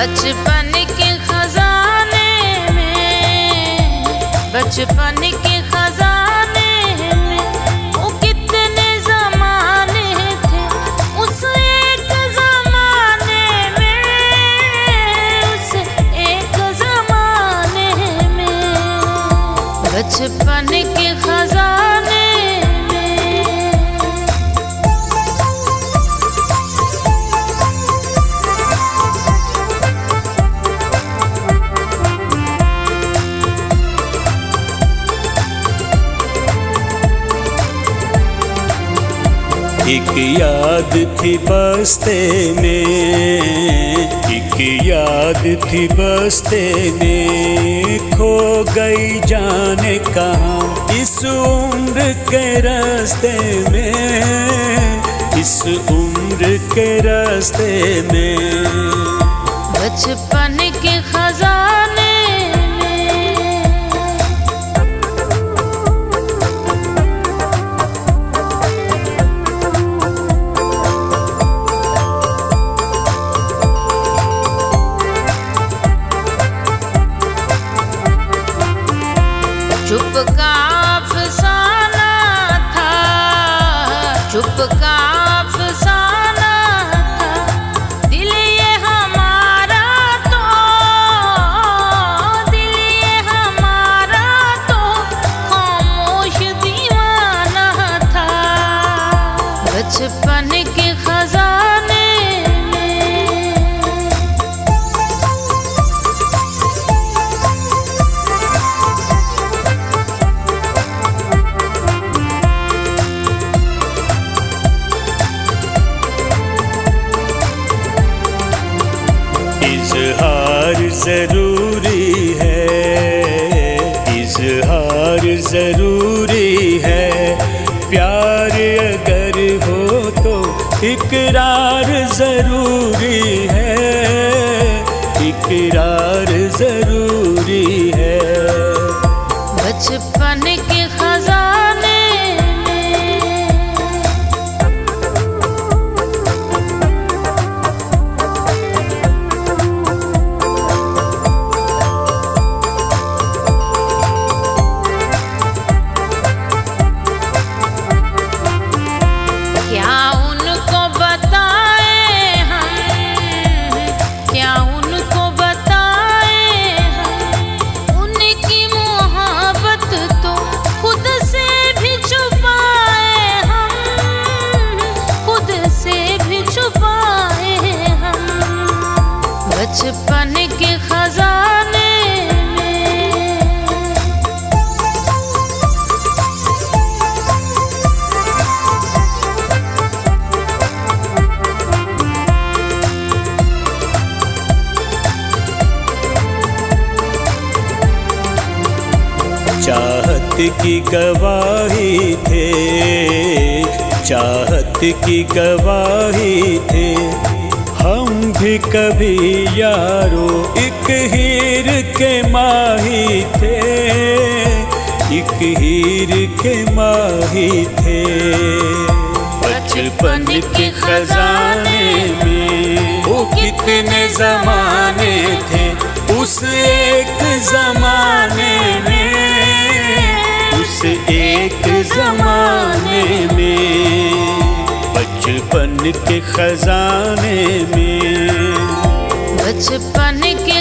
बचपन के खजाने में, बचपन के खजाने में वो कितने जमाने थे। उस एक जमाने में, उस एक जमाने में, बचपन के खजाने एक याद थी बस्ते में, एक याद थी बस्ते में, खो गई जाने कहाँ इस उम्र के रास्ते में, इस उम्र के रास्ते में। बचपन के खजाने चुप का अफसाना था, चुप का अफसाना था, दिल ये हमारा तो, दिल ये हमारा तो खामोश दीवाना था। बचपन के खजाने इज़हार ज़रूरी है, इज़हार ज़रूरी है, प्यार अगर हो तो इकरार ज़रूरी है, इकरार ज़रूरी है। बचपन के खजाने बचपन के खजाने चाहत की गवाही थे, चाहत की गवाही थे, हम भी कभी यारो एक हीर के माही थे, एक हीर के माही थे। बचपन के खजाने में वो कितने जमाने थे, उस एक जमाने में, उस एक जमाने में। बचपन के खजाने में, बचपन के